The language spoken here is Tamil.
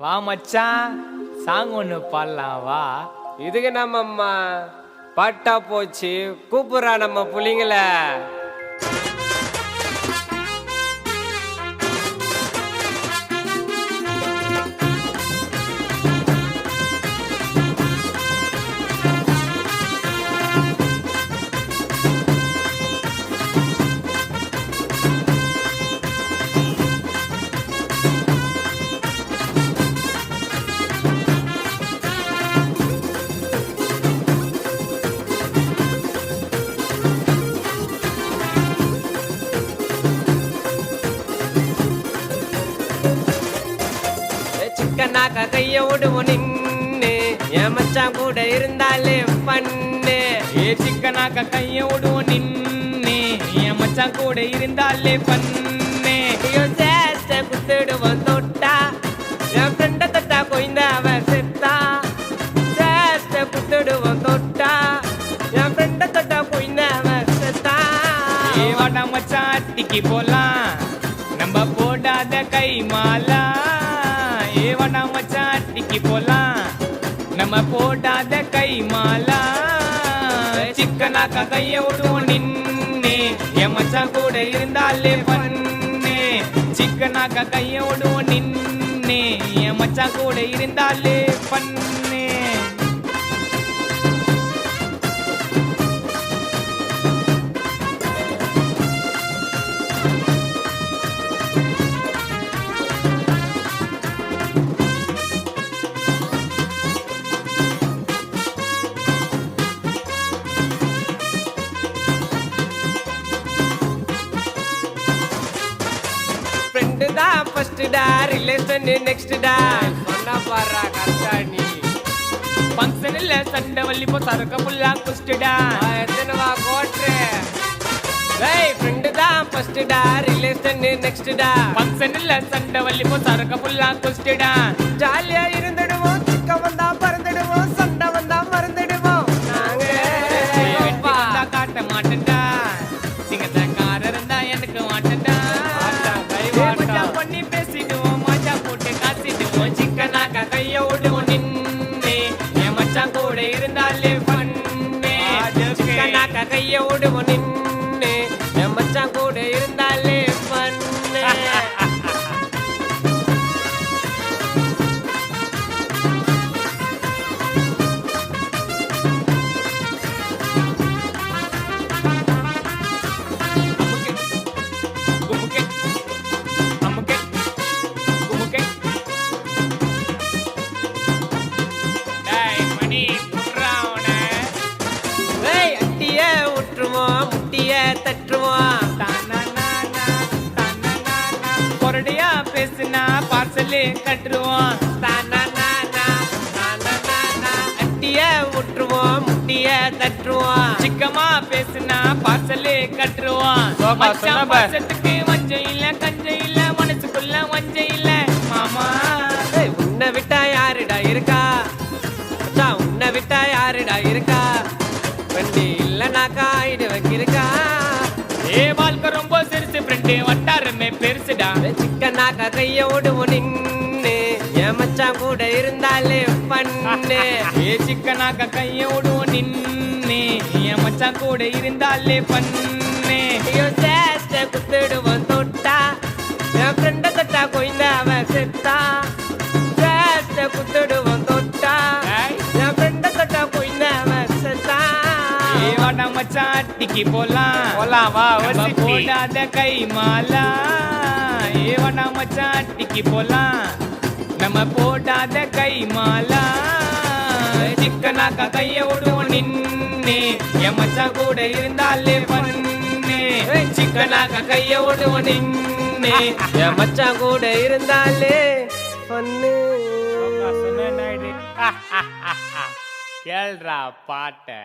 வா மச்சான், சாங் ஒன்று பாடலாம் வா. இதுக்கு நம்மம்மா பாட்டா போச்சு, கூப்பிடுறா நம்ம புள்ளிங்கள. சிக்கனாக்க கைய விடுவோம் நின்னு, என் மச்சான் கூட இருந்தாலே பண்ணு. சிக்கனாக்க கைய விடுவோம் நின்னு, என் மச்சான் கூட இருந்தாலே பண்ணு. சேஷ்ட குத்துடுவோம் தொட்டா, என் ஃப்ரெண்ட தொட்டா கொய்ந்த அவன் செத்தா. சேஷ்ட குத்துடுவோம் தொட்டா, என் ஃப்ரெண்ட தொட்டா கொய்ந்த அவன் செத்தா. வாடா மச்சான் அட்டிக்கு போலாம், நம்ம போடாத கை மாலா. வாடா மச்சான் அட்டிக்கு போலாம், நம்ம போடாத கை மாலா. சிக்கனாக்க கைய விடுவோம் நின்னு, என் மச்சான் கூட இருந்தாலே பண்ணு. சிக்கனாக்க கைய விடுவோம் நின்னு, என் மச்சான் கூட இருந்தாலே பண்ணு. ஃப்ரெண்டு தான் ஃபர்ஸ்ட் டா, ரிலேஷன் நெக்ஸ்ட் டா. சொன்னா பாடுறா கரெக்டா நீ. ஃபங்க்ஷன்ல சண்டை வள்ளி போ சரக்க புல்லா குஸ்டடா. எத்தனை வா கோட்ரு. ஏய் ஃப்ரெண்டு தான் ஃபர்ஸ்ட் டா, ரிலேஷன் நெக்ஸ்ட் டா. ஃபங்க்ஷன்ல சண்டை வள்ளி போ சரக்க புல்லா குஸ்டடா. ஜாலியா இருந்துடுவோம், சிக்க வந்தா பறந்துடுவோம், சண்டை வந்தா மறந்துடுவோம். நாங்க வந்தா காட்ட மாட்டேன்டா, சிங்கத்தக்கார இருந்தா எனக்கு மாட்டேன்டா. மஜா பண்ணி பேசிடுவோம், மஜா போட்டு காசிடுவோம். சிக்கனாக்க கைய விடுவோம் நின்னு, என் மச்சான் கூட இருந்தாலே பண்ணு. சிக்கனாக்க கைய விடுவோம் நின்னு, என் மச்சான் கூட இருந்தாலே பண்ணு. ஏய் அட்டிய விட்டுருவோம், முட்டிய தட்டுருவோம். பொரடியா பேசுனா பார்சலே கட்டுருவோம். அட்டிய விட்டுருவோம், முட்டிய தட்டுருவோம். சிக்கமா பேசுனா பார்சலே கட்டுருவோம். மச்சான் பாசத்துக்கு வஞ்சம் இல்ல, கஞ்சம் இல்ல, மனசுக்குள்ள வஞ்சம் இல்ல மாமா. ஏய், உன்னை விட்டா யாருடா இருக்கா மச்சான், உன்னை விட்டா யாருடா இருக்கா. வண்டி இல்லைனாக்கா ஆயிடு வைக்கிருக்கா. வாழ்க்கை ரொம்ப சிறுசு ஃப்ரெண்டு, வட்டாரமே பெருசுடா. சிக்கனாக்கா கைய விடுவோம் நின்னு, என் மச்சான் கூட இருந்தாலே பண்ணு. சிக்கனாக்க கைய விடுவோம் நின்னு, என் மச்சான் கூட இருந்தாலே பண்ணு. சேஷ்ட குத்துடுவோம் தொட்டா, என் ஃப்ரெண்ட தொட்டா கொய்ந்த அவன் செத்தா. சேஷ்ட குத்துடுவோம் தொட்டா, என் ஃப்ரெண்ட தொட்டா கொய்ந்த அவன் செத்தா. வாடா மச்சான் அட்டிக்கு போலாம், வா நம்ம போடாத கை மாலா. வாடா மச்சான் அட்டிக்கு போலாம், நம்ம போடாத கை மாலா. சிக்கனாக்க கைய விடுவோம் நின்னு, என் மச்சான் கூட இருந்தாலே பண்ணு. சிக்கனாக்க கைய விடுவோம் நின்னு, என் மச்சான் கூட இருந்தாலே பண்ணு. கேள்றா பாட்ட.